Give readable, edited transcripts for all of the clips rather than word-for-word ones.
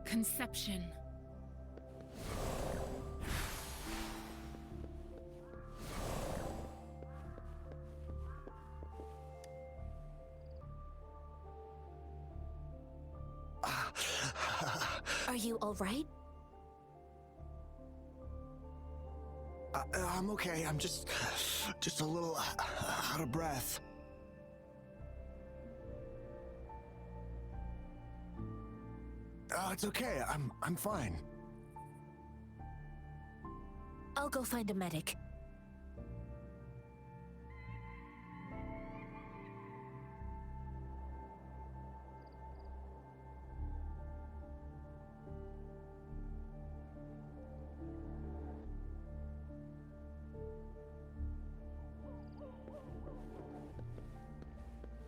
Conception. Are you all right? I'm okay. I'm just a little out of breath. It's okay. I'm fine. I'll go find a medic.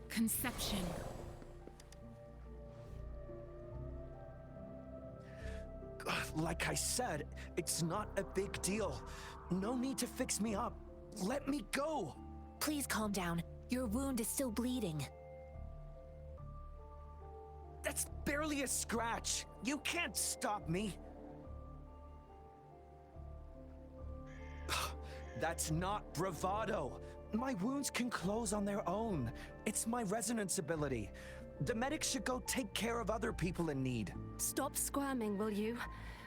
Conception. Like I said, it's not a big deal. No need to fix me up. Let me go. Please calm down. Your wound is still bleeding. That's barely a scratch. You can't stop me. That's not bravado. My wounds can close on their own. It's my resonance ability. The medics should go take care of other people in need. Stop squirming, will you?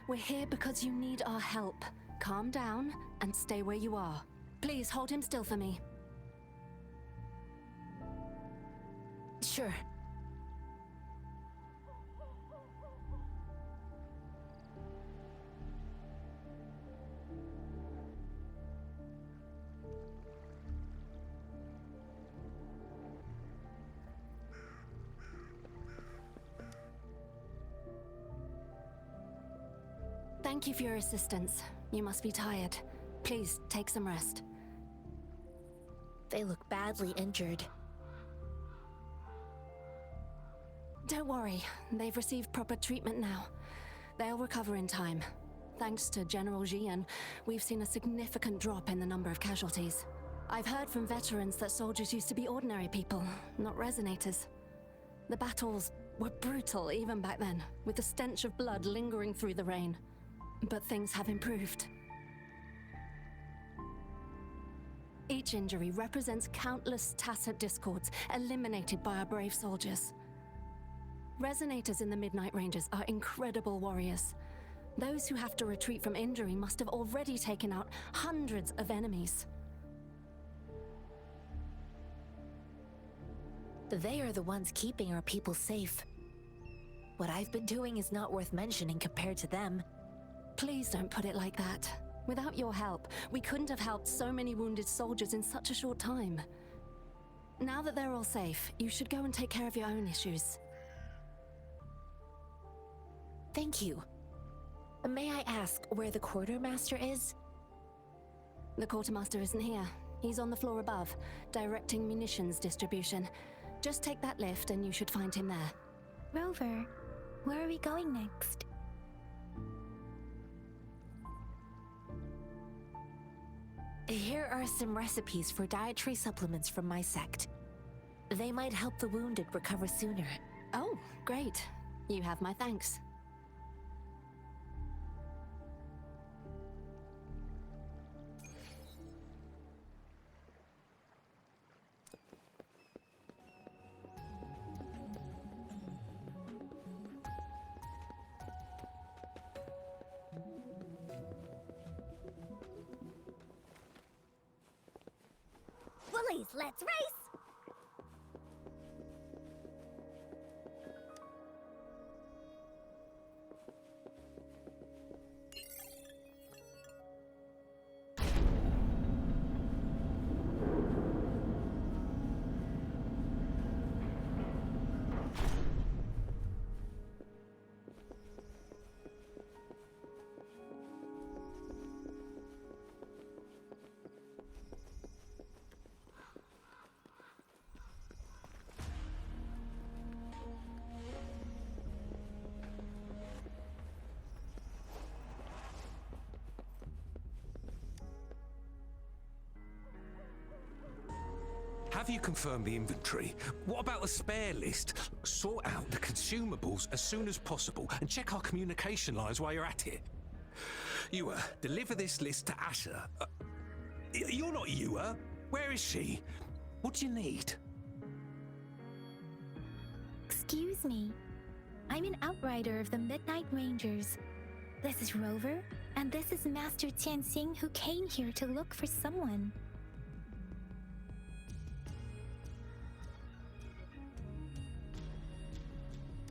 We're here because you need our help. Calm down and stay where you are. Please hold him still for me. Sure. Thank you for your assistance. You must be tired. Please, take some rest. They look badly injured. Don't worry, they've received proper treatment now. They'll recover in time. Thanks to General Jian, we've seen a significant drop in the number of casualties. I've heard from veterans that soldiers used to be ordinary people, not resonators. The battles were brutal even back then, with the stench of blood lingering through the rain. But things have improved. Each injury represents countless tacit discords eliminated by our brave soldiers. Resonators in the Midnight Ranges are incredible warriors. Those who have to retreat from injury must have already taken out hundreds of enemies. They are the ones keeping our people safe. What I've been doing is not worth mentioning compared to them. Please don't put it like that. Without your help, we couldn't have helped so many wounded soldiers in such a short time. Now that they're all safe, you should go and take care of your own issues. Thank you. May I ask where the quartermaster is? The quartermaster isn't here. He's on the floor above, directing munitions distribution. Just take that lift and you should find him there. Rover, where are we going next? Here are some recipes for dietary supplements from my sect. They might help the wounded recover sooner. Oh, great. You have my thanks. Bullies, let's race! Have you confirmed the inventory? What about the spare list? Sort out the consumables as soon as possible and check our communication lines while you're at it. Ewa, deliver this list to Asher. You're not Ewa. Where is she? What do you need? Excuse me. I'm an outrider of the Midnight Rangers. This is Rover, and this is Master Tianxing, who came here to look for someone.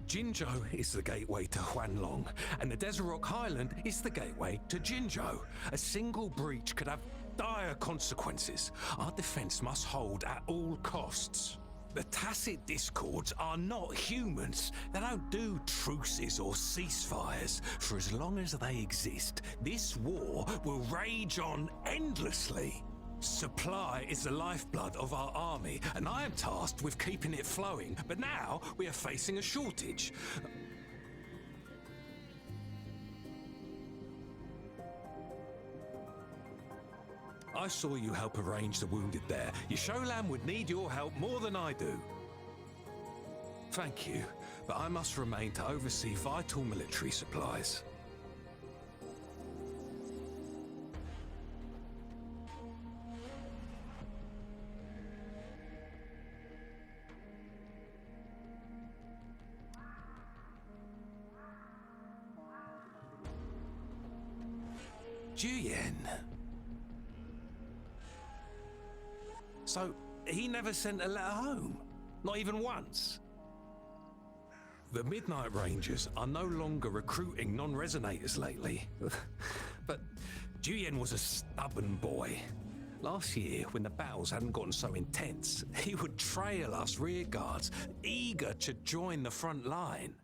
Jinzhou is the gateway to Huanlong, and the Desert Rock Highland is the gateway to Jinzhou. A single breach could have dire consequences. Our defense must hold at all costs. The Tacit Discords are not humans. They don't do truces or ceasefires. For as long as they exist, this war will rage on endlessly. Supply is the lifeblood of our army, and I am tasked with keeping it flowing. But now we are facing a shortage. I saw you help arrange the wounded there. Yasholan would need your help more than I do. Thank you, but I must remain to oversee vital military supplies. Juyen. So, he never sent a letter home? Not even once? The Midnight Rangers are no longer recruiting non-resonators lately. But Juyen was a stubborn boy. Last year, when the battles hadn't gotten so intense, he would trail us rearguards, eager to join the front line.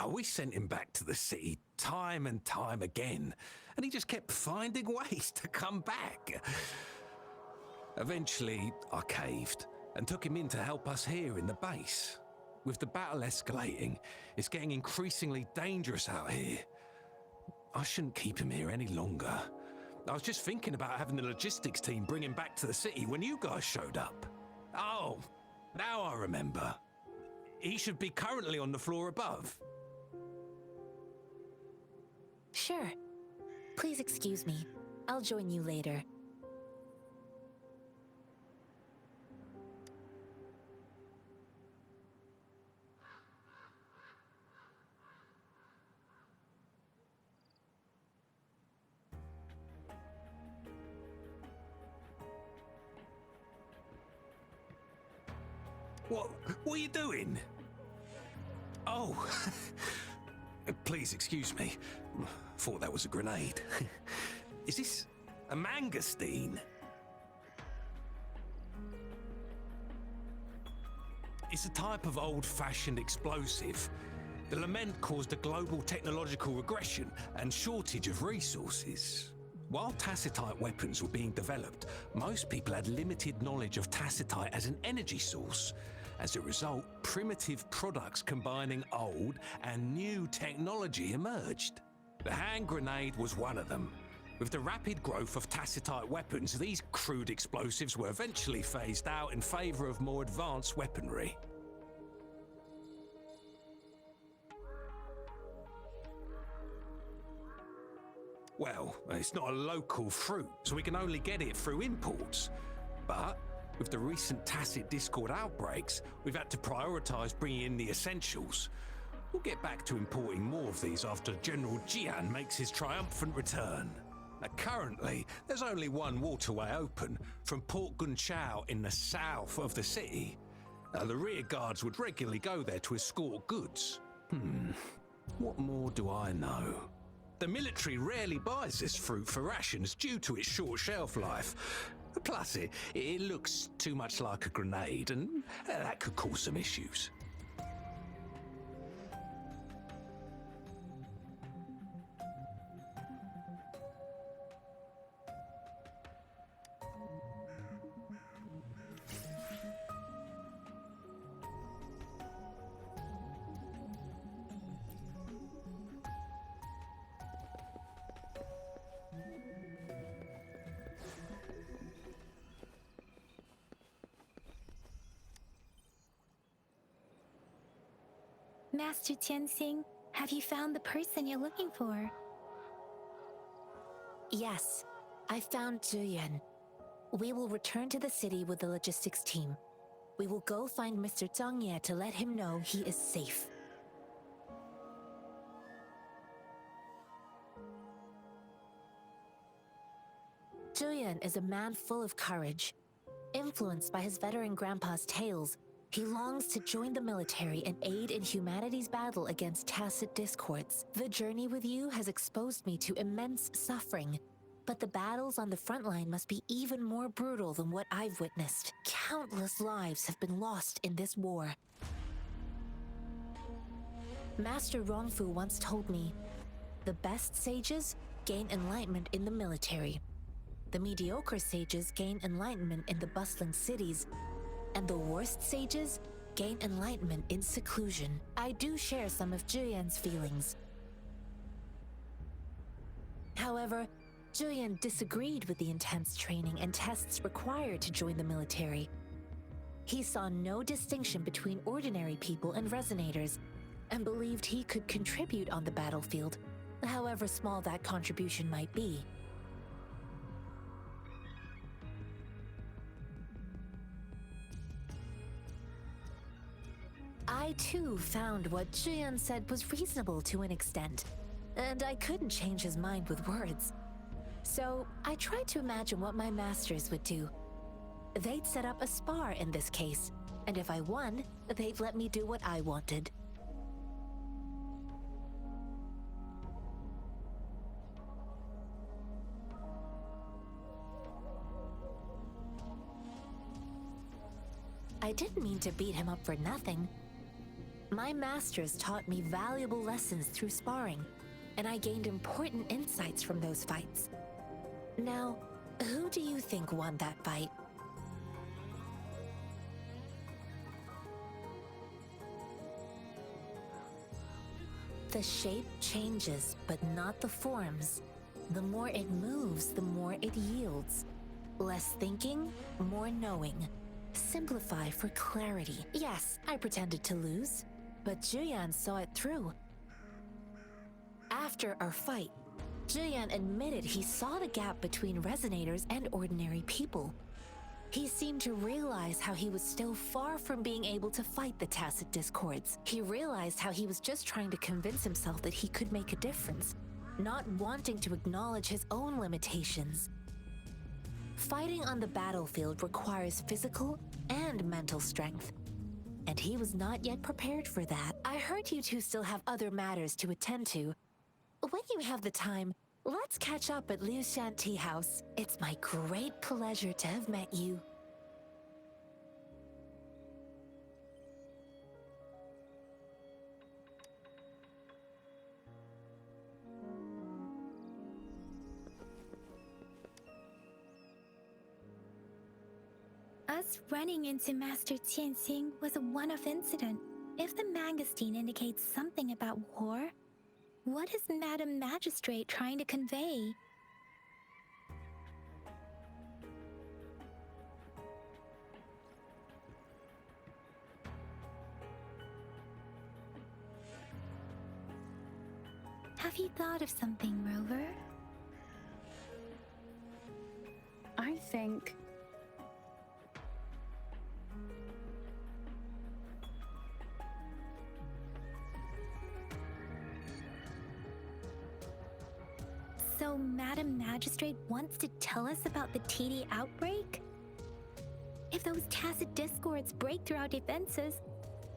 We sent him back to the city time and time again, and he just kept finding ways to come back. Eventually, I caved and took him in to help us here in the base. With the battle escalating, it's getting increasingly dangerous out here. I shouldn't keep him here any longer. I was just thinking about having the logistics team bring him back to the city when you guys showed up. Oh, now I remember. He should be currently on the floor above. Sure. Please excuse me. I'll join you later. What are you doing? Oh, please excuse me. Thought that was a grenade. Is this a mangosteen? It's a type of old-fashioned explosive. The lament caused a global technological regression and shortage of resources. While tacitite weapons were being developed, most people had limited knowledge of tacitite as an energy source. As a result, primitive products combining old and new technology emerged. The hand grenade was one of them. With the rapid growth of tacitite weapons, these crude explosives were eventually phased out in favor of more advanced weaponry. Well, it's not a local fruit, so we can only get it through imports. But with the recent Tacit Discord outbreaks, we've had to prioritize bringing in the essentials. We'll get back to importing more of these after General Jian makes his triumphant return. Now, currently, there's only one waterway open, from Port Gunchao in the south of the city. The rear guards would regularly go there to escort goods. What more do I know? The military rarely buys this fruit for rations due to its short shelf life. Plus, it looks too much like a grenade, and that could cause some issues. Master Tianxing, have you found the person you're looking for? Yes, I found Zhuyan. We will return to the city with the logistics team. We will go find Mr. Zhang Ye to let him know he is safe. Zhuyan is a man full of courage. Influenced by his veteran grandpa's tales, he longs to join the military and aid in humanity's battle against tacit discords. The journey with you has exposed me to immense suffering, but the battles on the front line must be even more brutal than what I've witnessed. Countless lives have been lost in this war. Master Rongfu once told me, the best sages gain enlightenment in the military. The mediocre sages gain enlightenment in the bustling cities, and the worst sages gain enlightenment in seclusion. I do share some of Zhuyan's feelings. However, Zhuyan disagreed with the intense training and tests required to join the military. He saw no distinction between ordinary people and resonators, and believed he could contribute on the battlefield, however small that contribution might be. I too found what Zhuyan said was reasonable to an extent, and I couldn't change his mind with words. So I tried to imagine what my masters would do. They'd set up a spar in this case, and if I won, they'd let me do what I wanted. I didn't mean to beat him up for nothing. My masters taught me valuable lessons through sparring, and I gained important insights from those fights. Now, who do you think won that fight? The shape changes, but not the forms. The more it moves, the more it yields. Less thinking, more knowing. Simplify for clarity. Yes, I pretended to lose, but Zhuyan saw it through. After our fight, Zhuyan admitted he saw the gap between resonators and ordinary people. He seemed to realize how he was still far from being able to fight the tacit discords. He realized how he was just trying to convince himself that he could make a difference, not wanting to acknowledge his own limitations. Fighting on the battlefield requires physical and mental strength, and he was not yet prepared for that. I heard you two still have other matters to attend to. When you have the time, let's catch up at Liu Shan Tea House. It's my great pleasure to have met you. Us running into Master Tianxing was a one-off incident. If the Mangosteen indicates something about war, what is Madam Magistrate trying to convey? Have you thought of something, Rover? I think So Madam Magistrate wants to tell us about the TD outbreak? If those tacit discords break through our defenses,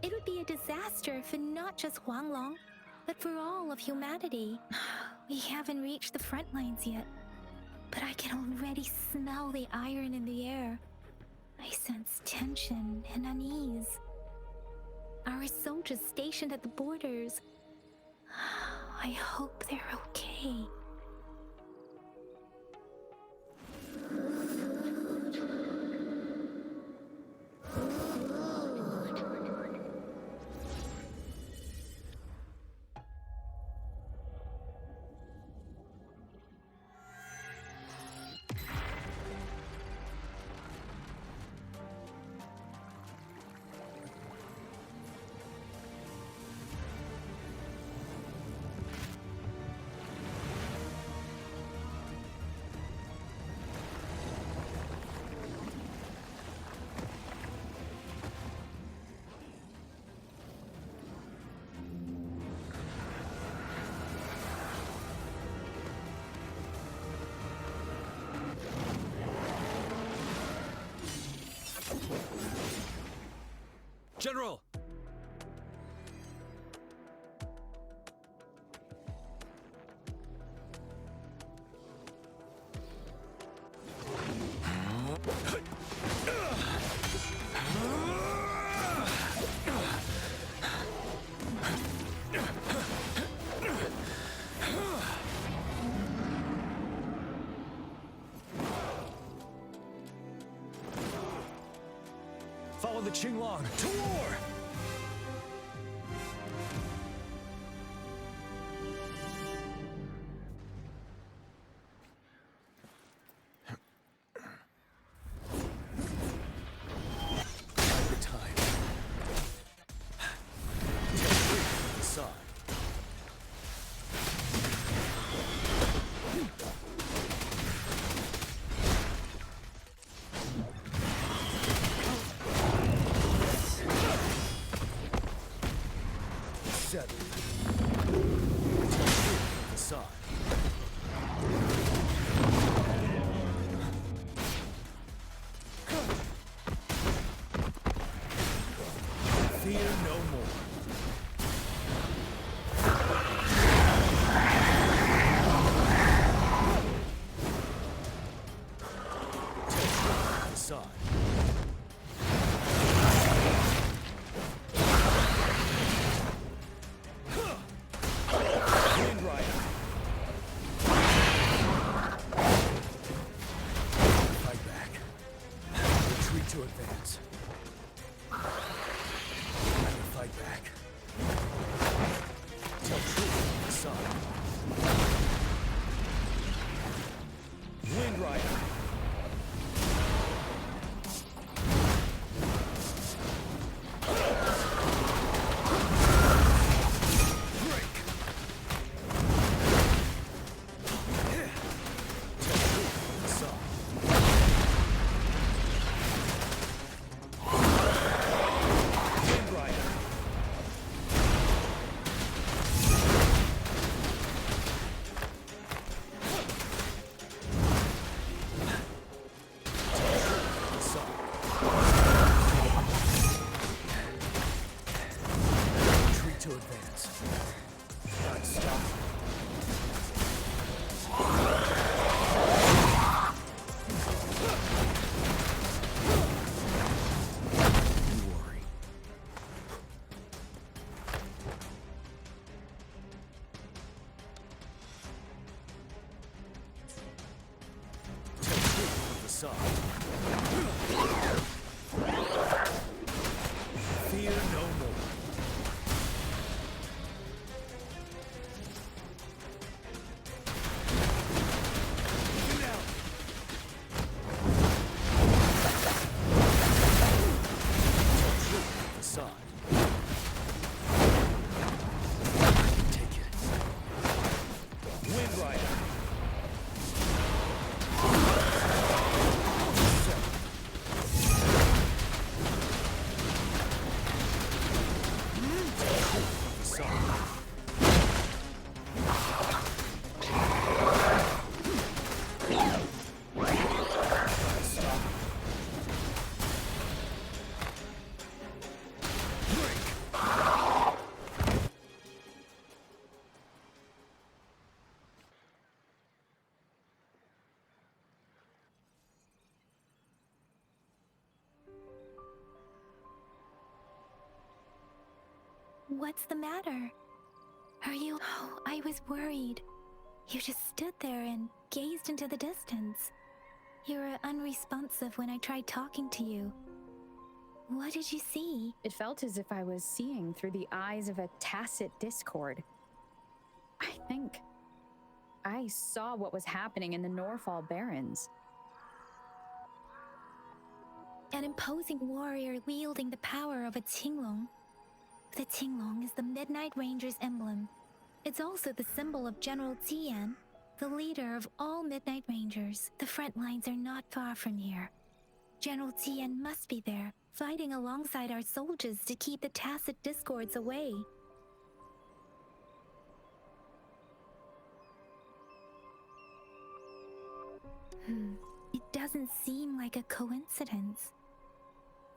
it would be a disaster for not just Huanglong, but for all of humanity. We haven't reached the front lines yet, but I can already smell the iron in the air. I sense tension and unease. Our soldiers stationed at the borders, I hope they're okay. General! Follow the Qinglong to war! Every time. Side. Seven. Side. Fear no more. Side. Wind Rider. Fight back. Retreat to advance. Fight back. Tell truth, son. Wind Rider. Break. Tell truth, son. Wind Rider. Retreat to advance. Not stop. You worry. Take truth of the sun. Fear no more. Get out. Truth of the sun. Take it. Wind Rider. What's the matter? Are you... Oh, I was worried. You just stood there and gazed into the distance. You were unresponsive when I tried talking to you. What did you see? It felt as if I was seeing through the eyes of a tacit discord. I think I saw what was happening in the Norfall Barrens. An imposing warrior wielding the power of a Qinglong. The Qinglong is the Midnight Ranger's emblem. It's also the symbol of General Tian, the leader of all Midnight Rangers. The front lines are not far from here. General Tian must be there, fighting alongside our soldiers to keep the tacit discords away. It doesn't seem like a coincidence.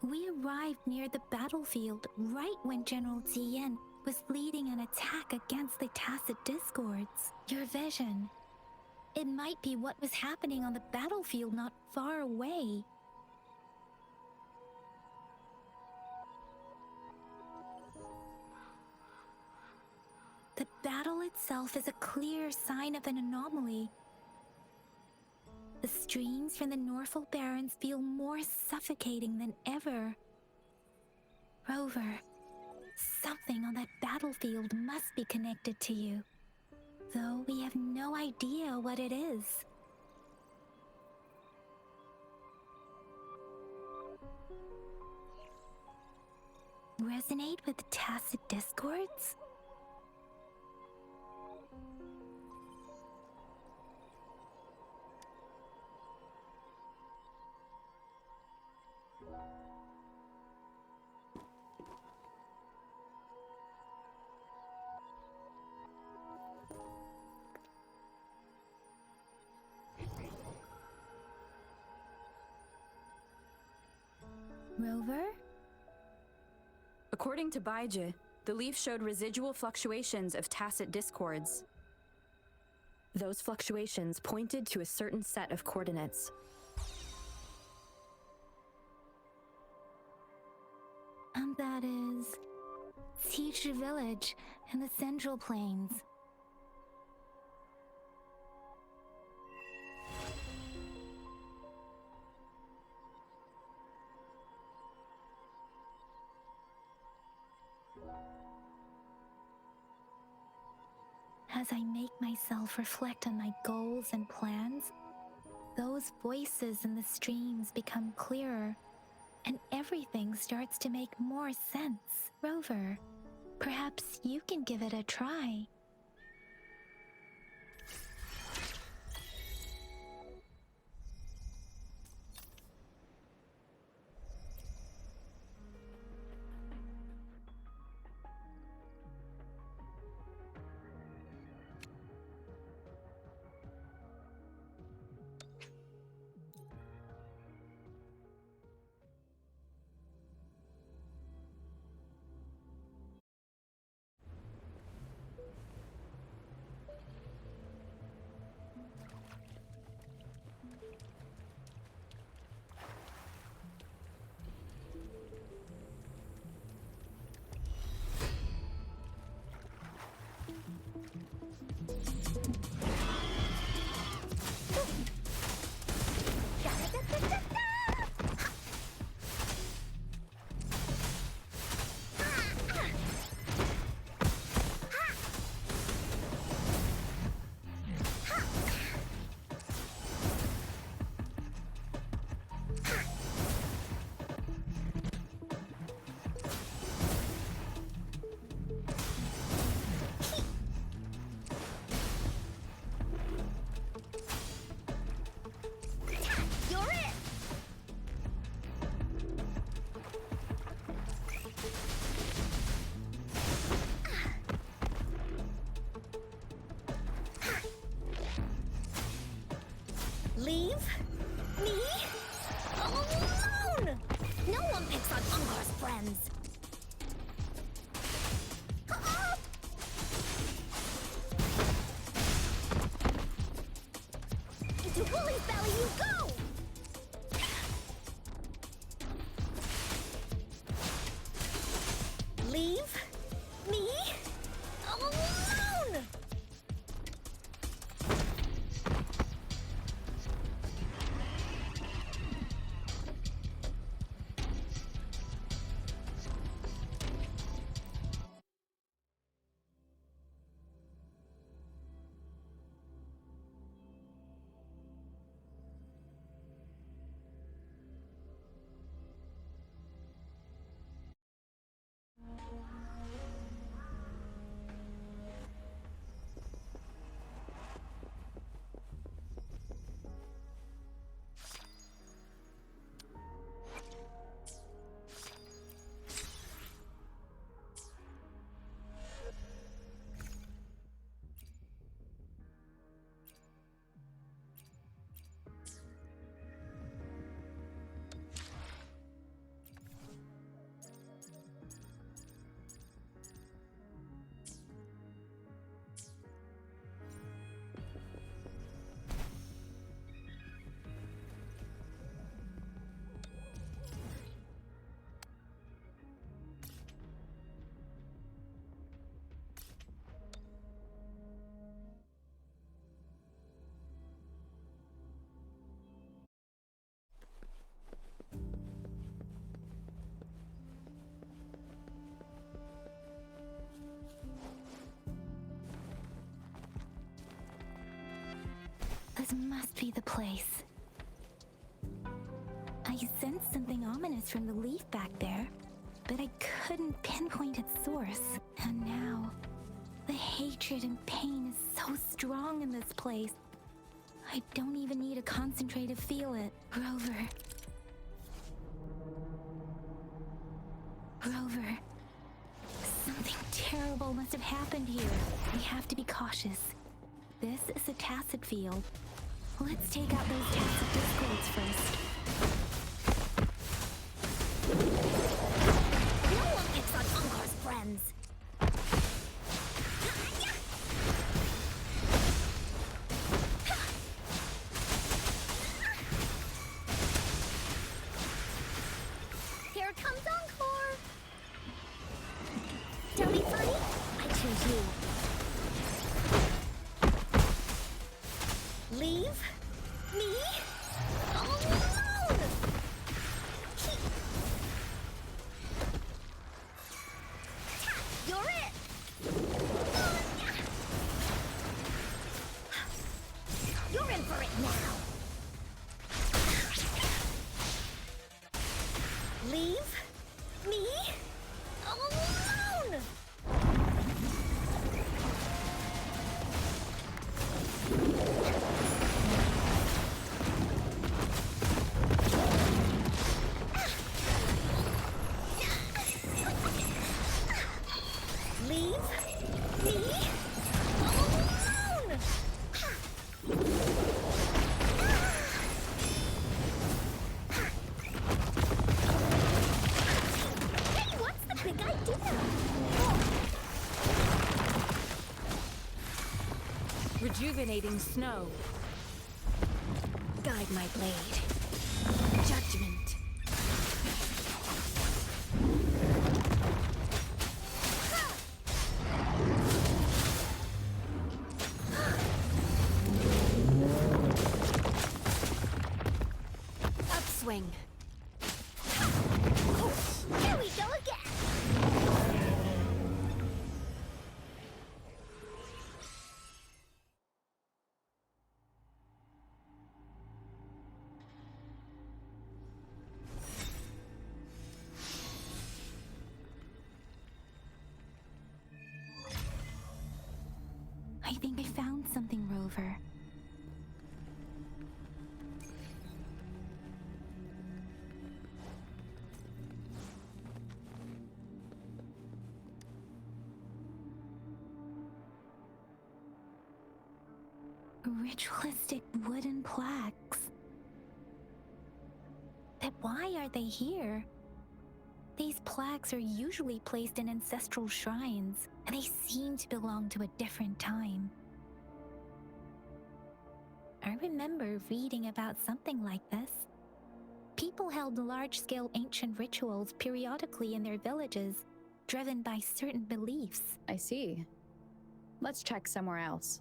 We arrived near the battlefield right when General Ziyan was leading an attack against the Tacit Discords. Your vision. It might be what was happening on the battlefield not far away. The battle itself is a clear sign of an anomaly. The streams from the Norfolk Barrens feel more suffocating than ever. Rover, something on that battlefield must be connected to you, though we have no idea what it is. Resonate with the Tacit Discords? Rover? According to Baiji, the leaf showed residual fluctuations of tacit discords. Those fluctuations pointed to a certain set of coordinates. And that is Siege Village in the Central Plains. As I make myself reflect on my goals and plans, those voices in the streams become clearer, and everything starts to make more sense. Rover, perhaps you can give it a try. Leave me alone! No one picks on Ungar's friends. Into Woolly's belly you go! Leave me alone! must be the place. I sensed something ominous from the leaf back there, but I couldn't pinpoint its source. And now, the hatred and pain is so strong in this place. I don't even need to concentrate to feel it. Rover. Rover. Something terrible must have happened here. We have to be cautious. This is a tacit field. Let's take out those tacit discords first. No one picks on Ungar's friends. Here comes Encore. Don't be funny. I choose you. Leave me alone! You're it! You're in for it now! Leave me alone! Leave me alone! Hey, what's the big idea? Rejuvenating snow. Guide my blade. Judgment. Upswing. Here we go again! I think I found something, Rover. Ritualistic wooden plaques. But why are they here? These plaques are usually placed in ancestral shrines, and they seem to belong to a different time. I remember reading about something like this. People held large-scale ancient rituals periodically in their villages, driven by certain beliefs. I see. Let's check somewhere else.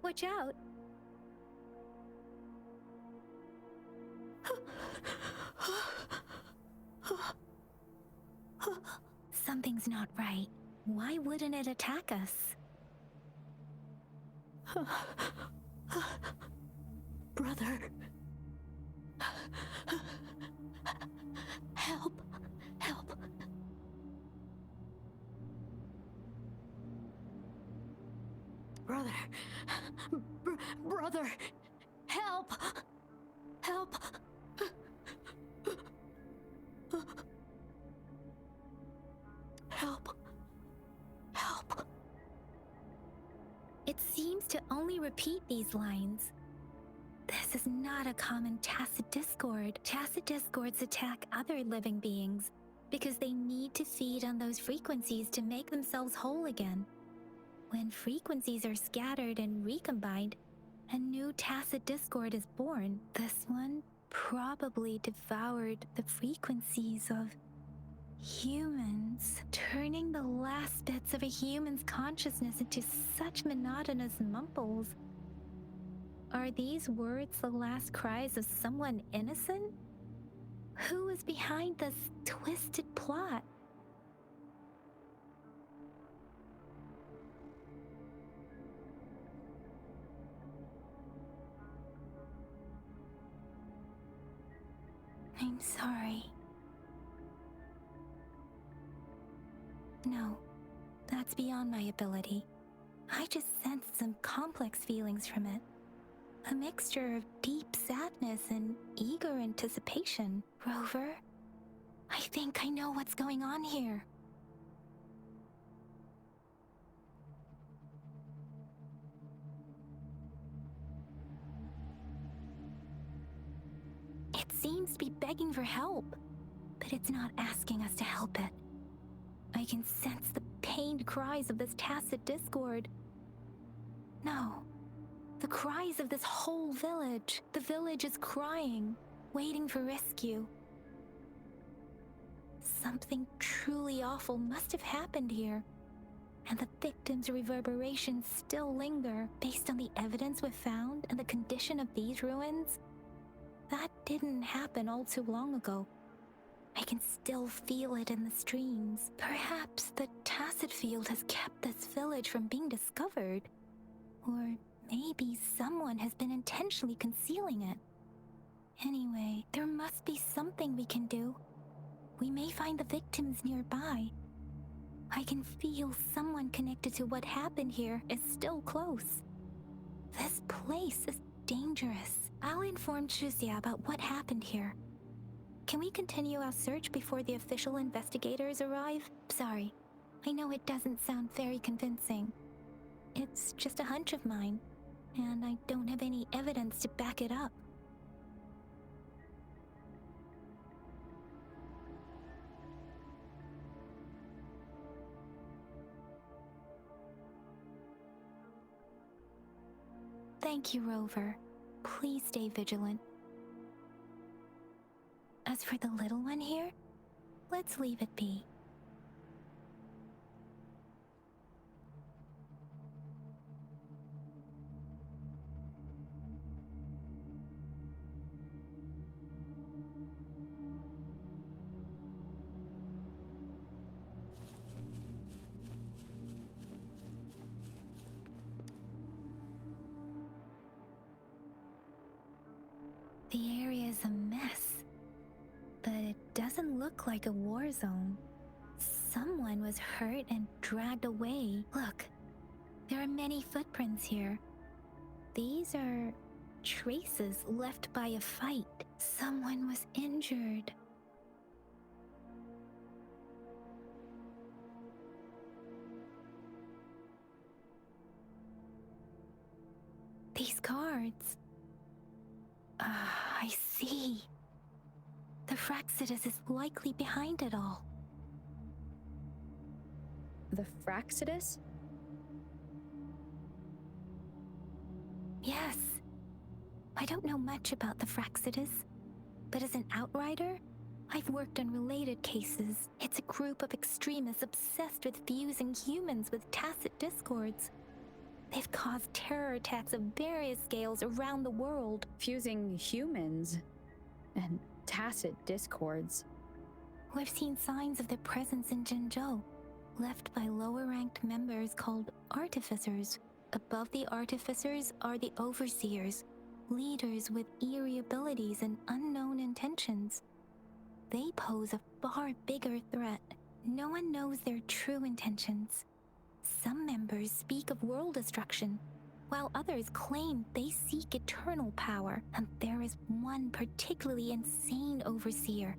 Watch out! Something's not right. Why wouldn't it attack us? Brother. Help. Help. Brother. Brother. Help. Help. Help. Help. It seems to only repeat these lines. This is not a common tacit discord. Tacit discords attack other living beings because they need to feed on those frequencies to make themselves whole again. When frequencies are scattered and recombined, a new tacit discord is born. This one probably devoured the frequencies of humans, turning the last bits of a human's consciousness into such monotonous mumbles. Are these words the last cries of someone innocent? Who is behind this twisted plot? I'm sorry. No, that's beyond my ability. I just sensed some complex feelings from it. A mixture of deep sadness and eager anticipation. Rover, I think I know what's going on here. It seems to be begging for help, but it's not asking us to help it. I can sense the pained cries of this tacit discord. No, the cries of this whole village. The village is crying, waiting for rescue. Something truly awful must have happened here, and the victims' reverberations still linger. Based on the evidence we've found and the condition of these ruins, that didn't happen all too long ago. I can still feel it in the streams. Perhaps the tacit field has kept this village from being discovered. Or maybe someone has been intentionally concealing it. Anyway, there must be something we can do. We may find the victims nearby. I can feel someone connected to what happened here is still close. This place is dangerous. I'll inform Chuzia about what happened here. Can we continue our search before the official investigators arrive? Sorry, I know it doesn't sound very convincing. It's just a hunch of mine, and I don't have any evidence to back it up. Thank you, Rover. Please stay vigilant. As for the little one here, let's leave it be. The area is a mess, but it doesn't look like a war zone. Someone was hurt and dragged away. Look, there are many footprints here. These are traces left by a fight. Someone was injured. These cards. I see. The Fraxidus is likely behind it all. The Fraxidus? Yes. I don't know much about the Fraxidus, but as an outrider, I've worked on related cases. It's a group of extremists obsessed with fusing humans with tacit discords. They've caused terror attacks of various scales around the world. Fusing humans and tacit discords. We've seen signs of their presence in Jinzhou, left by lower-ranked members called artificers. Above the artificers are the overseers, leaders with eerie abilities and unknown intentions. They pose a far bigger threat. No one knows their true intentions. Some members speak of world destruction, while others claim they seek eternal power, and there is one particularly insane overseer.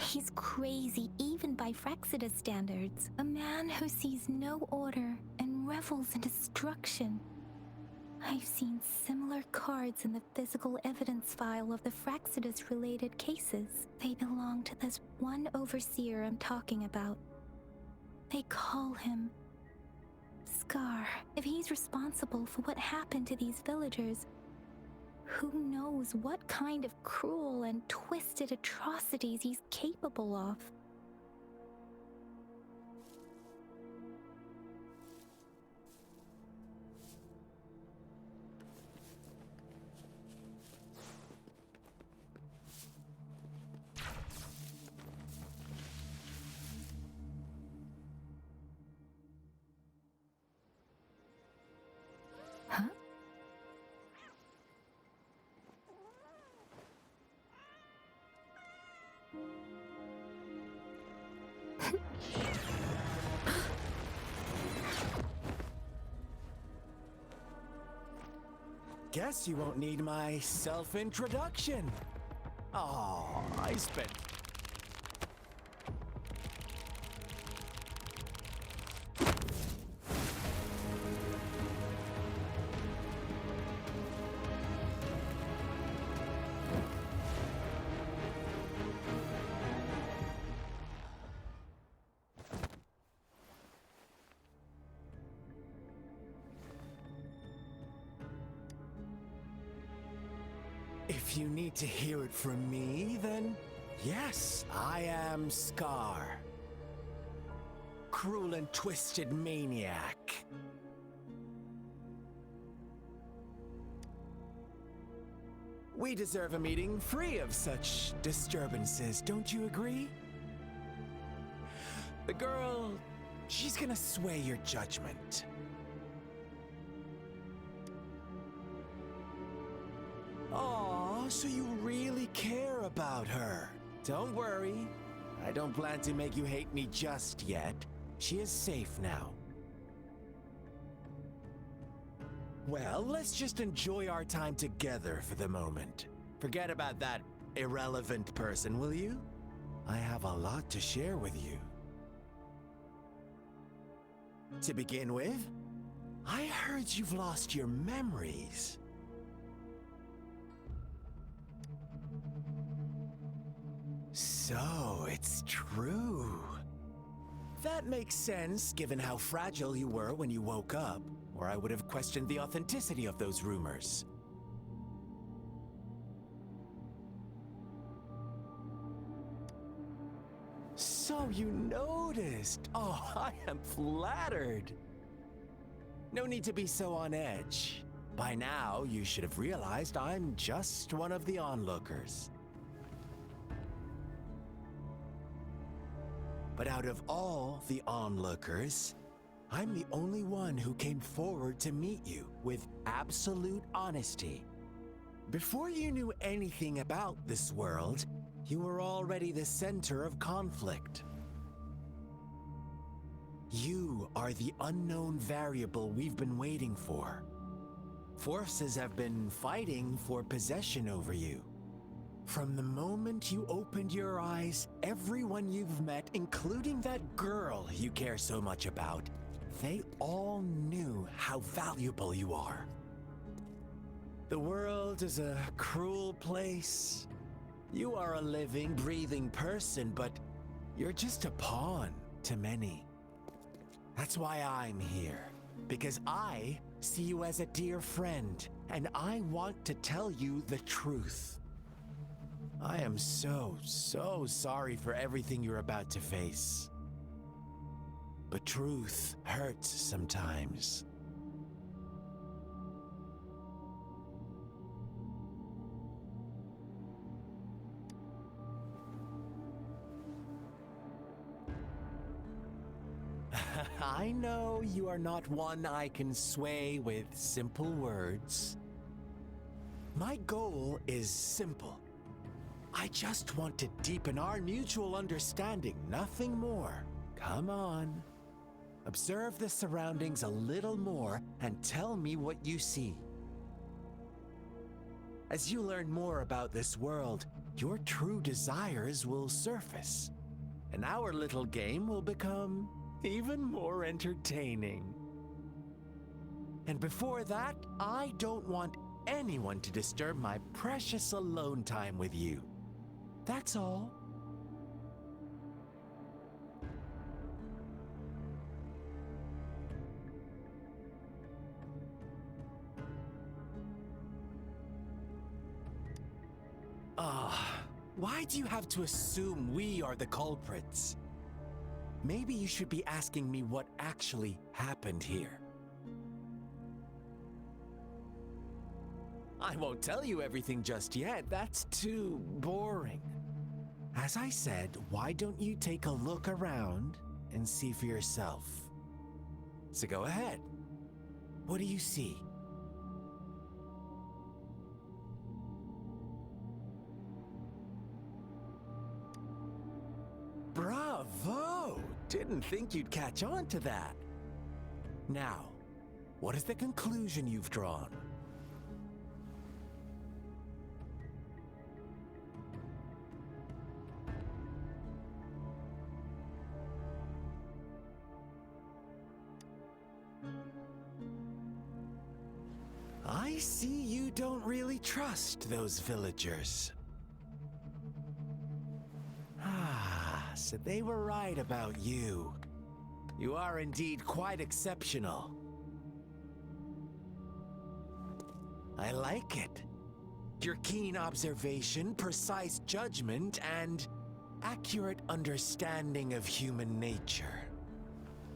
He's crazy even by Fraxidus standards, a man who sees no order and revels in destruction. I've seen similar cards in the physical evidence file of the Fraxidus-related cases. They belong to this one overseer I'm talking about. They call him Scar. If he's responsible for what happened to these villagers, who knows what kind of cruel and twisted atrocities he's capable of. Huh? Guess you won't need my self-introduction. Oh, I spent... If you need to hear it from me, then yes, I am Scar. Cruel and twisted maniac. We deserve a meeting free of such disturbances, don't you agree? The girl, she's gonna sway your judgment. Aw, so you really care about her. Don't worry, I don't plan to make you hate me just yet. She is safe now. Well, let's just enjoy our time together for the moment. Forget about that irrelevant person, will you? I have a lot to share with you. To begin with, I heard you've lost your memories. So, it's true. That makes sense, given how fragile you were when you woke up, or I would have questioned the authenticity of those rumors. So you noticed. Oh, I am flattered. No need to be so on edge. By now, you should have realized I'm just one of the onlookers. But out of all the onlookers, I'm the only one who came forward to meet you with absolute honesty. Before you knew anything about this world, you were already the center of conflict. You are the unknown variable we've been waiting for. Forces have been fighting for possession over you. From the moment you opened your eyes, everyone you've met, including that girl you care so much about, they all knew how valuable you are. The world is a cruel place. You are a living, breathing person, but you're just a pawn to many. That's why I'm here, because I see you as a dear friend, and I want to tell you the truth. I am so sorry for everything you're about to face. But truth hurts sometimes. I know you are not one I can sway with simple words. My goal is simple. I just want to deepen our mutual understanding, nothing more. Come on. Observe the surroundings a little more and tell me what you see. As you learn more about this world, your true desires will surface, and our little game will become even more entertaining. And before that, I don't want anyone to disturb my precious alone time with you. That's all. Why do you have to assume we are the culprits? Maybe you should be asking me what actually happened here. I won't tell you everything just yet. That's too boring. As I said, why don't you take a look around and see for yourself? So go ahead. What do you see? Bravo! Didn't think you'd catch on to that. Now, what is the conclusion you've drawn? I see you don't really trust those villagers. So they were right about you. You are indeed quite exceptional. I like it. Your keen observation, precise judgment, and accurate understanding of human nature.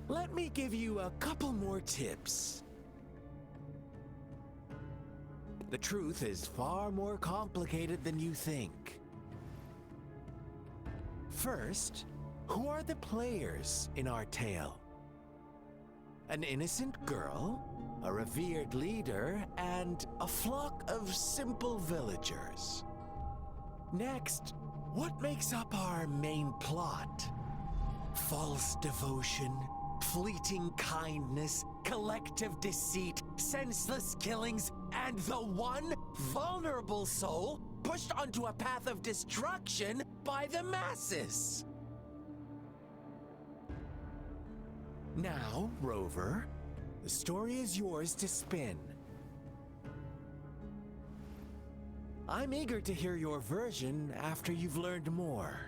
Let me give you a couple more tips. The truth is far more complicated than you think. First, who are the players in our tale? An innocent girl, a revered leader, and a flock of simple villagers. Next, what makes up our main plot? False devotion, fleeting kindness, collective deceit, senseless killings, and the one vulnerable soul pushed onto a path of destruction by the masses. Now, Rover, the story is yours to spin. I'm eager to hear your version after you've learned more.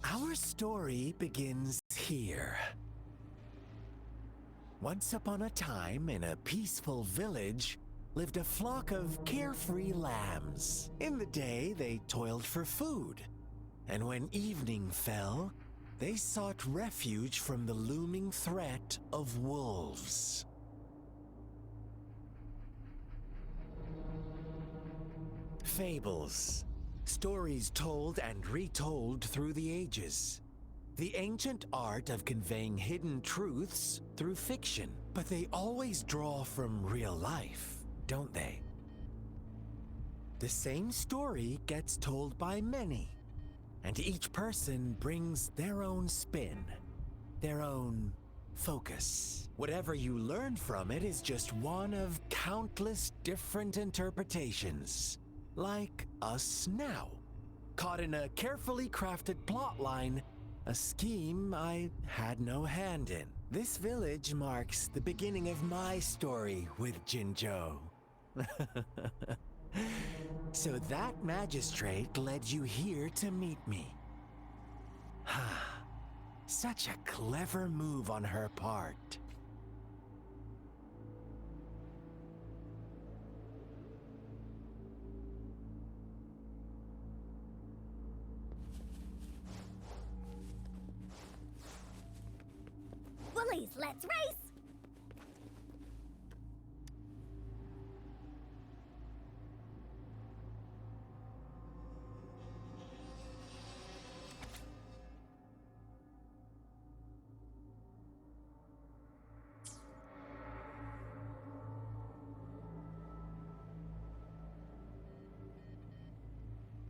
Our story begins here. Once upon a time, in a peaceful village, lived a flock of carefree lambs. In the day, they toiled for food, and when evening fell, they sought refuge from the looming threat of wolves. Fables. Stories told and retold through the ages. The ancient art of conveying hidden truths through fiction. But they always draw from real life, don't they? The same story gets told by many, and each person brings their own spin, their own focus. Whatever you learn from it is just one of countless different interpretations. Like us now, caught in a carefully crafted plotline, a scheme I had no hand in. This village marks the beginning of my story with Jinzhou. So that magistrate led you here to meet me. Such a clever move on her part. Boys, let's race!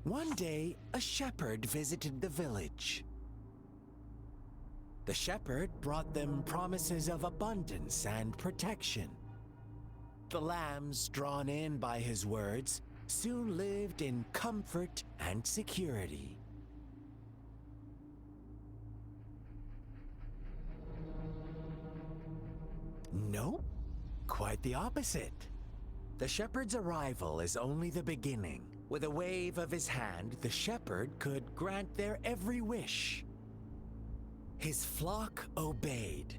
One day, a shepherd visited the village. The shepherd brought them promises of abundance and protection. The lambs, drawn in by his words, soon lived in comfort and security. No, quite the opposite. The shepherd's arrival is only the beginning. With a wave of his hand, the shepherd could grant their every wish. His flock obeyed,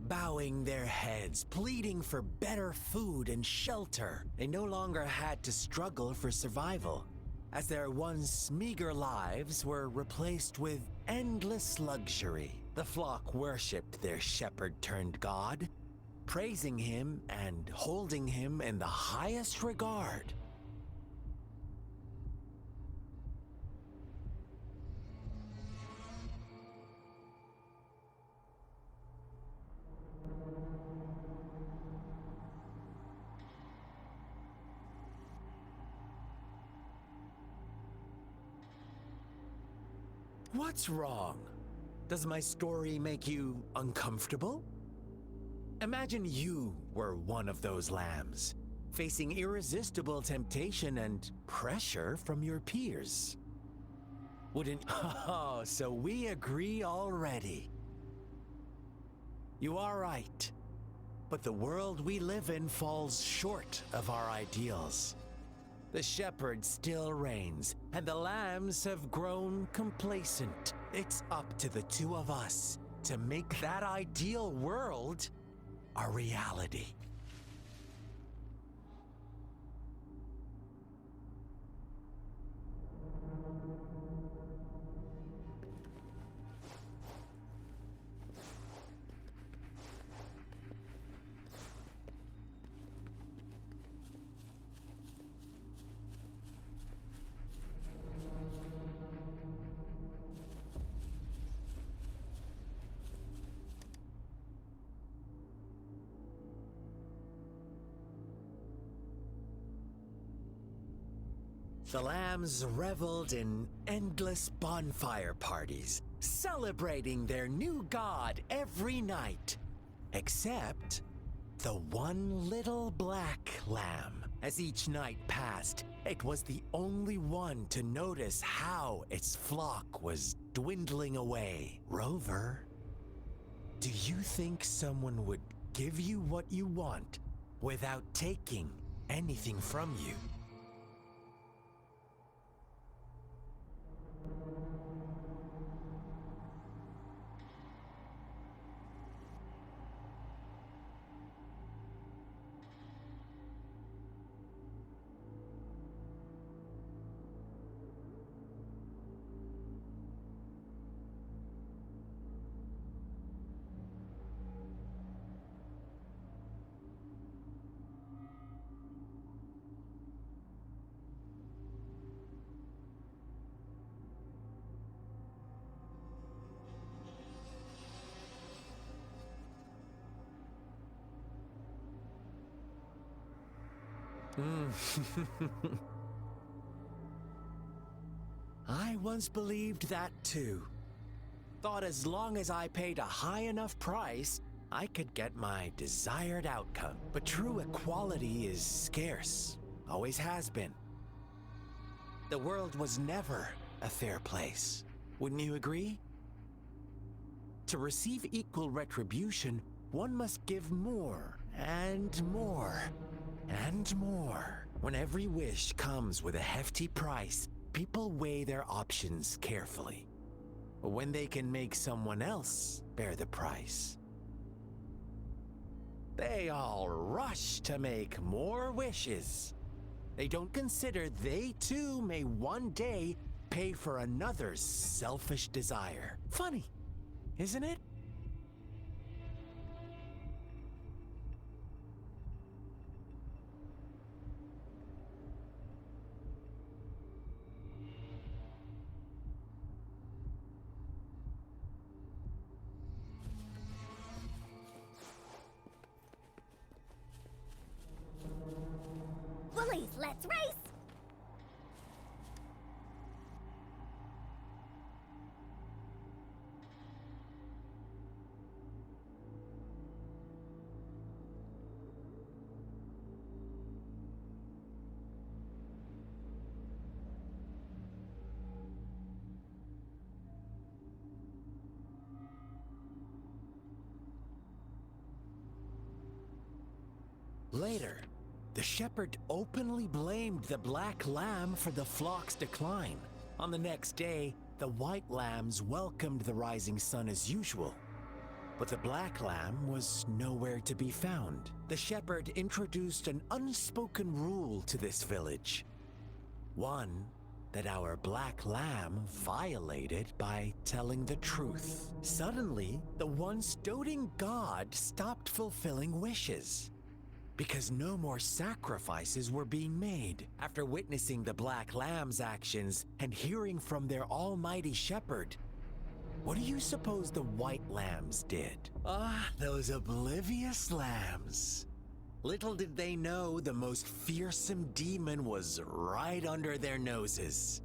bowing their heads, pleading for better food and shelter. They no longer had to struggle for survival, as their once meager lives were replaced with endless luxury. The flock worshipped their shepherd-turned-god, praising him and holding him in the highest regard. What's wrong? Does my story make you uncomfortable? Imagine you were one of those lambs, facing irresistible temptation and pressure from your peers. Wouldn't... Oh, so we agree already. You are right, but the world we live in falls short of our ideals. The shepherd still reigns, and the lambs have grown complacent. It's up to the two of us to make that ideal world a reality. The lambs reveled in endless bonfire parties, celebrating their new god every night. Except the one little black lamb. As each night passed, it was the only one to notice how its flock was dwindling away. Rover, do you think someone would give you what you want without taking anything from you? I once believed that too. Thought as long as I paid a high enough price, I could get my desired outcome. But true equality is scarce, always has been. The world was never a fair place. Wouldn't you agree? To receive equal retribution, one must give more and more and more. When every wish comes with a hefty price, people weigh their options carefully. When they can make someone else bear the price, they all rush to make more wishes. They don't consider they too may one day pay for another's selfish desire. Funny, isn't it? Let's race! Later, the shepherd openly blamed the black lamb for the flock's decline. On the next day, the white lambs welcomed the rising sun as usual. But the black lamb was nowhere to be found. The shepherd introduced an unspoken rule to this village. One that our black lamb violated by telling the truth. Suddenly, the once doting god stopped fulfilling wishes, because no more sacrifices were being made. After witnessing the Black Lamb's actions and hearing from their almighty shepherd, what do you suppose the White Lambs did? Ah, those oblivious lambs. Little did they know the most fearsome demon was right under their noses.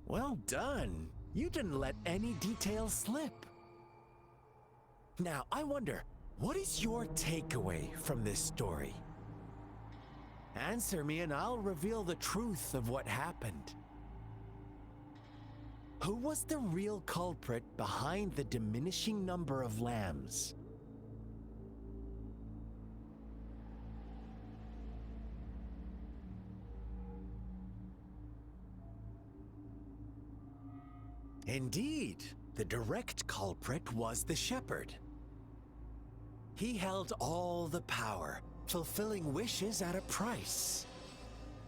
Well done. You didn't let any details slip. Now, I wonder, what is your takeaway from this story? Answer me and I'll reveal the truth of what happened. Who was the real culprit behind the diminishing number of lambs? Indeed, the direct culprit was the shepherd. He held all the power, fulfilling wishes at a price.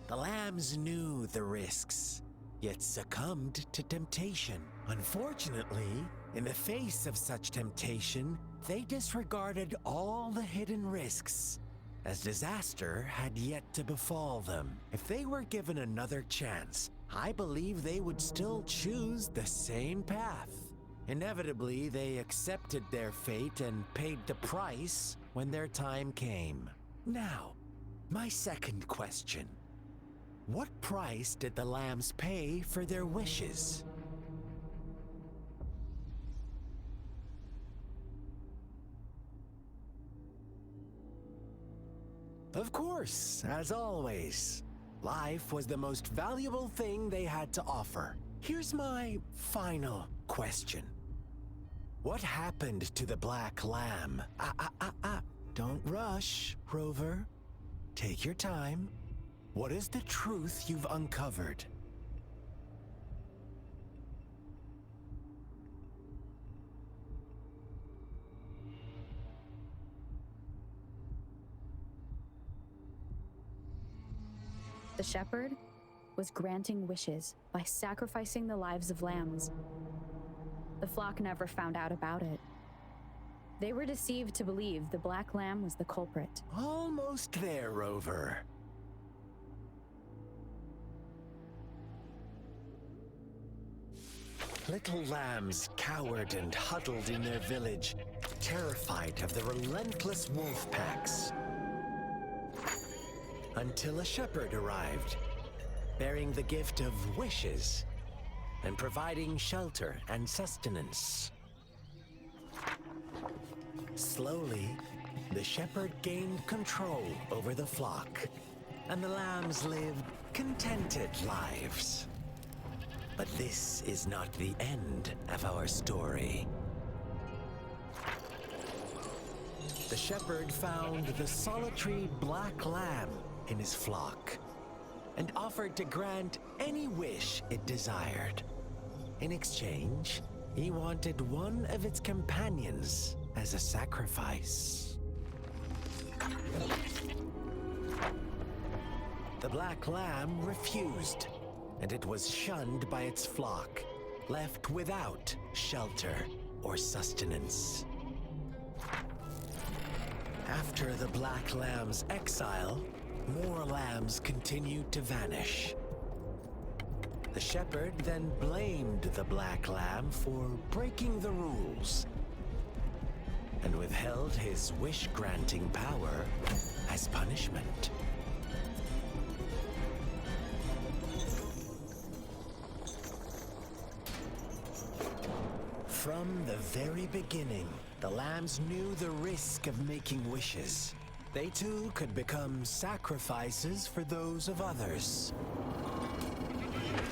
The lambs knew the risks, yet succumbed to temptation. Unfortunately, in the face of such temptation, they disregarded all the hidden risks, as disaster had yet to befall them. If they were given another chance, I believe they would still choose the same path. Inevitably, they accepted their fate and paid the price when their time came. Now, my second question. What price did the lambs pay for their wishes? Of course, as always. Life was the most valuable thing they had to offer. Here's my final question. What happened to the Black Lamb? Don't rush, Rover. Take your time. What is the truth you've uncovered? The shepherd was granting wishes by sacrificing the lives of lambs. The flock never found out about it. They were deceived to believe the black lamb was the culprit. Almost there, Rover. Little lambs cowered and huddled in their village, terrified of the relentless wolf packs. Until a shepherd arrived, bearing the gift of wishes and providing shelter and sustenance. Slowly, the shepherd gained control over the flock, and the lambs lived contented lives. But this is not the end of our story. The shepherd found the solitary black lamb in his flock and offered to grant any wish it desired. In exchange, he wanted one of its companions as a sacrifice. The black lamb refused, and it was shunned by its flock, left without shelter or sustenance. After the Black Lamb's exile, more lambs continued to vanish. The shepherd then blamed the Black Lamb for breaking the rules and withheld his wish-granting power as punishment. From the very beginning, the lambs knew the risk of making wishes. They too could become sacrifices for those of others.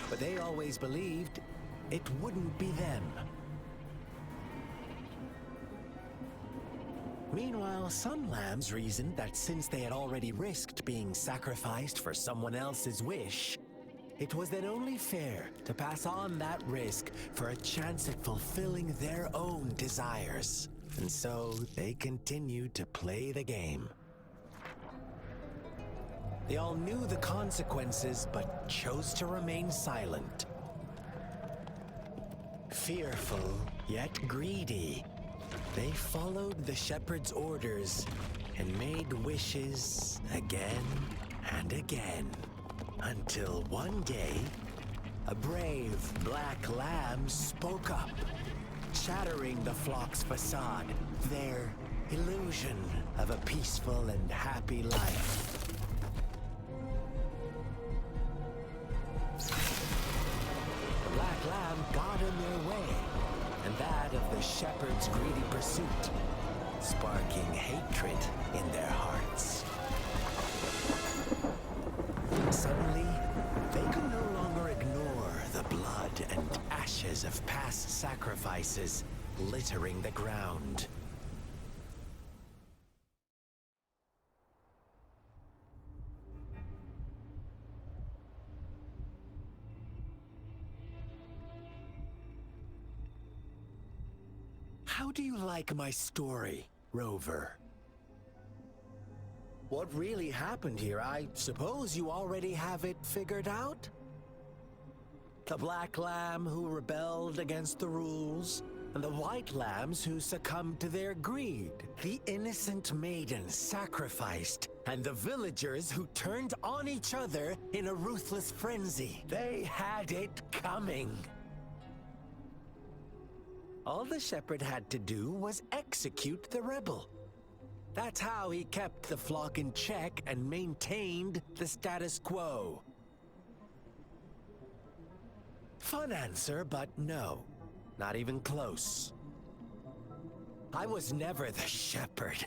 But they always believed it wouldn't be them. Meanwhile, some lambs reasoned that since they had already risked being sacrificed for someone else's wish, it was then only fair to pass on that risk for a chance at fulfilling their own desires. And so they continued to play the game. They all knew the consequences, but chose to remain silent. Fearful, yet greedy, they followed the shepherd's orders and made wishes again and again. Until one day, a brave black lamb spoke up, shattering the flock's facade, their illusion of a peaceful and happy life. The black lamb got in their way, and that of the shepherd's greedy pursuit, sparking hatred in their hearts. Suddenly, they could no longer ignore the blood and ashes of past sacrifices littering the ground. How do you like my story, Rover? What really happened here, I suppose you already have it figured out? The black lamb who rebelled against the rules, and the white lambs who succumbed to their greed. The innocent maiden sacrificed, and the villagers who turned on each other in a ruthless frenzy. They had it coming. All the shepherd had to do was execute the rebel. That's how he kept the flock in check and maintained the status quo. Fun answer, but no. Not even close. I was never the shepherd.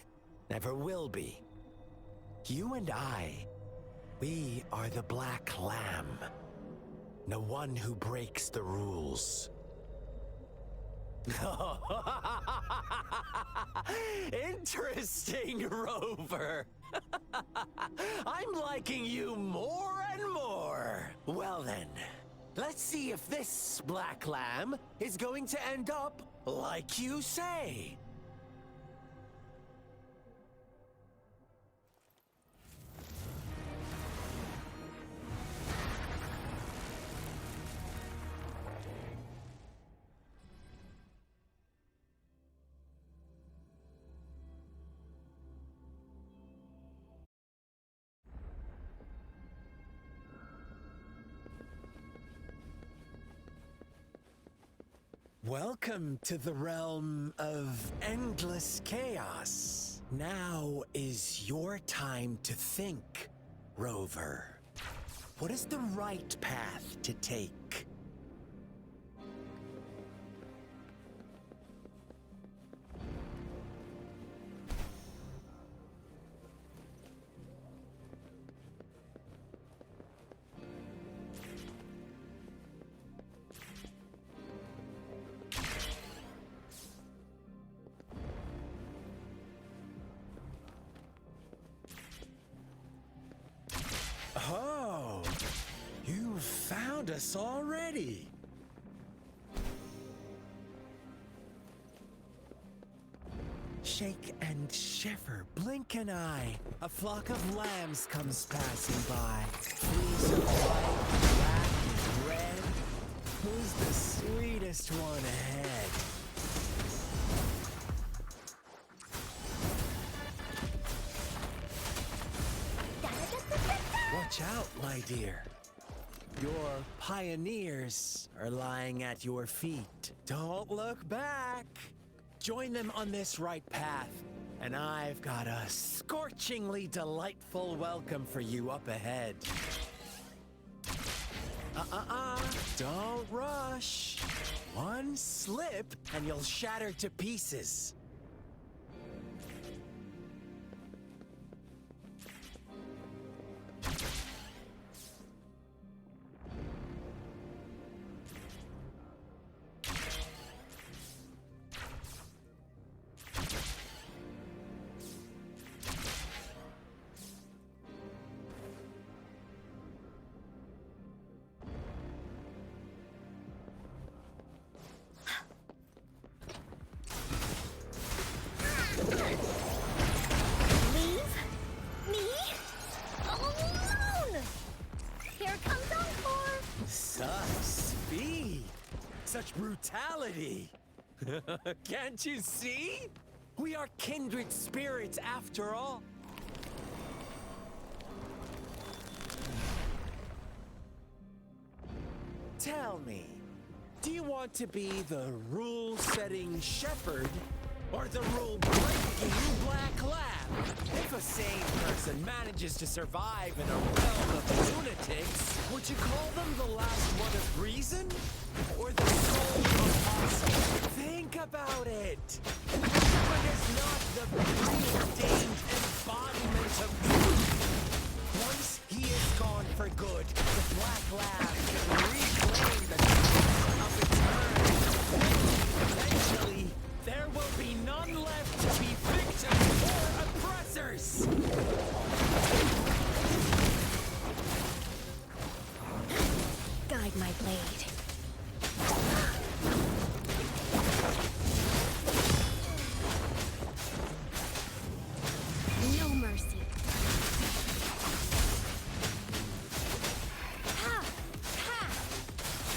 Never will be. You and I, we are the black lamb. The one who breaks the rules. Interesting, Rover. I'm liking you more and more. Well then, let's see if this black lamb is going to end up like you say. Welcome to the realm of endless chaos. Now is your time to think, Rover. What is the right path to take? Oh, you found us already. Shake and shiver, blink an eye. A flock of lambs comes passing by. Fleas of white, black, and Who's the sweetest one ahead? Watch out, my dear. Your pioneers are lying at your feet. Don't look back. Join them on this right path, and I've got a scorchingly delightful welcome for you up ahead. Don't rush. One slip, and you'll shatter to pieces. Such brutality! Can't you see? We are kindred spirits after all. Tell me, do you want to be the rule-setting shepherd or the rule-breaking black lab? If a sane person manages to survive in a realm of lunatics, would you call them the last one of reason? Or the sole apostle? Think about it! The shepherd is not the preordained embodiment of truth. Once he is gone for good, the black lab can reclaim the truth of its earth. Eventually, there will be none left to be victims or oppressors! Guide my blade. No mercy. Ha! Ha!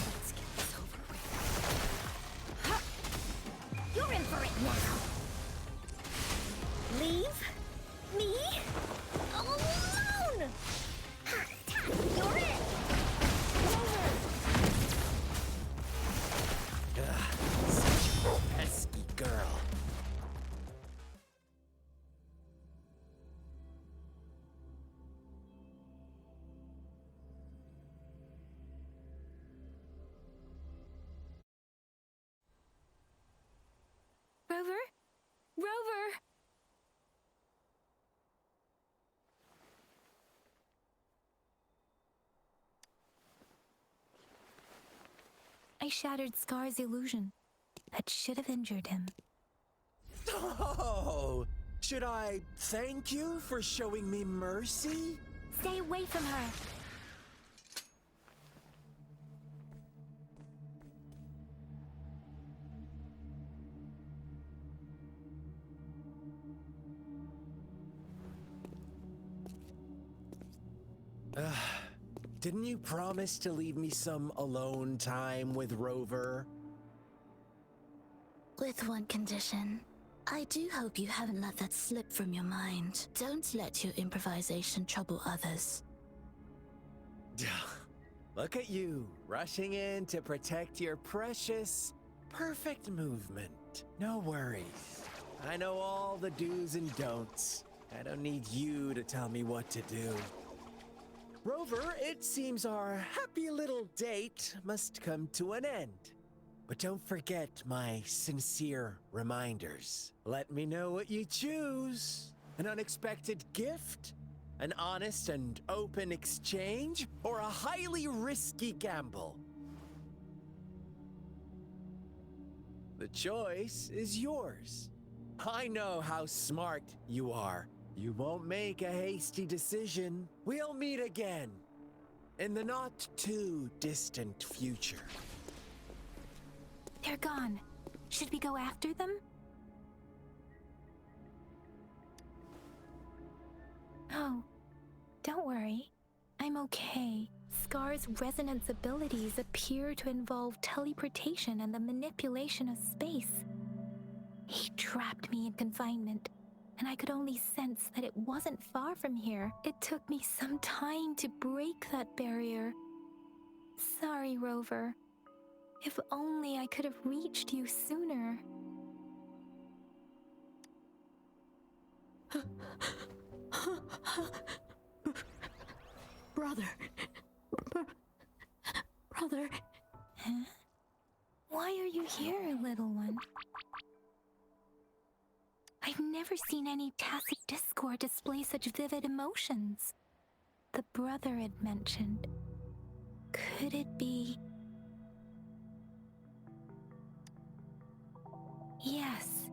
Let's get this over with. Ha! You're in for it now. Leave me alone! Ha! You're it! Such a pesky girl. Rover? Rover! I shattered Scar's illusion. That should have injured him. Oh! Should I thank you for showing me mercy? Stay away from her! Didn't you promise to leave me some alone time with Rover? With one condition. I do hope you haven't let that slip from your mind. Don't let your improvisation trouble others. Look at you, rushing in to protect your precious, perfect movement. No worries. I know all the do's and don'ts. I don't need you to tell me what to do. Rover, it seems our happy little date must come to an end. But don't forget my sincere reminders. Let me know what you choose. An unexpected gift? An honest and open exchange? Or a highly risky gamble? The choice is yours. I know how smart you are. You won't make a hasty decision. We'll meet again in the not too distant future. They're gone. Should we go after them? Oh, don't worry. I'm okay. Scar's resonance abilities appear to involve teleportation and the manipulation of space. He trapped me in confinement, and I could only sense that it wasn't far from here. It took me some time to break that barrier. Sorry, Rover. If only I could have reached you sooner. Brother. Brother. Huh? Why are you here, little one? I've never seen any tacit discord display such vivid emotions. The brother had mentioned. Could it be? Yes,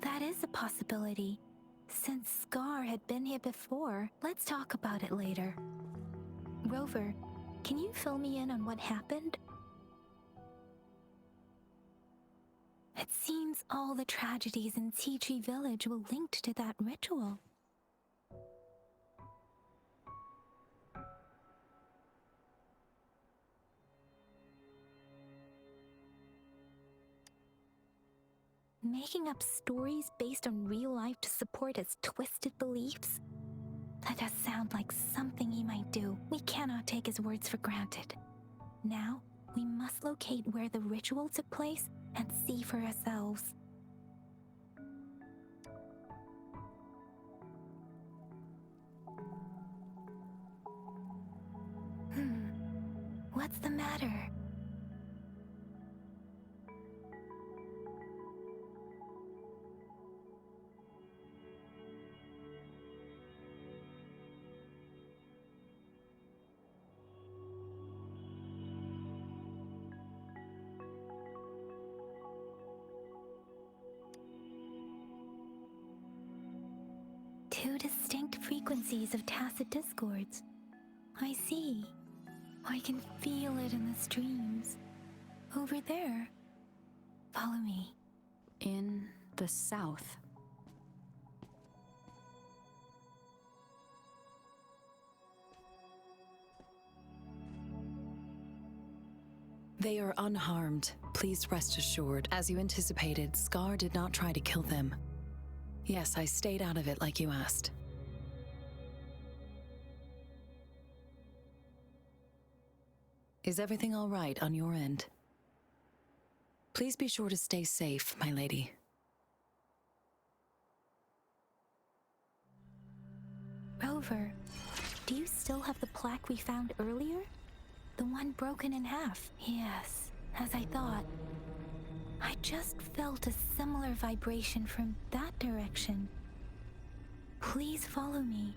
that is a possibility. Since Scar had been here before, let's talk about it later. Rover, can you fill me in on what happened? It seems all the tragedies in Tea Tree Village were linked to that ritual. Making up stories based on real life to support his twisted beliefs? That does sound like something he might do. We cannot take his words for granted. Now, we must locate where the ritual took place and see for ourselves. What's the matter? Two distinct frequencies of tacit discords. I see. I can feel it in the streams. Over there. Follow me. In the south. They are unharmed. Please rest assured. As you anticipated, Scar did not try to kill them. Yes, I stayed out of it like you asked. Is everything all right on your end? Please be sure to stay safe, my lady. Rover, do you still have the plaque we found earlier? The one broken in half? Yes, as I thought. I just felt a similar vibration from that direction. Please follow me.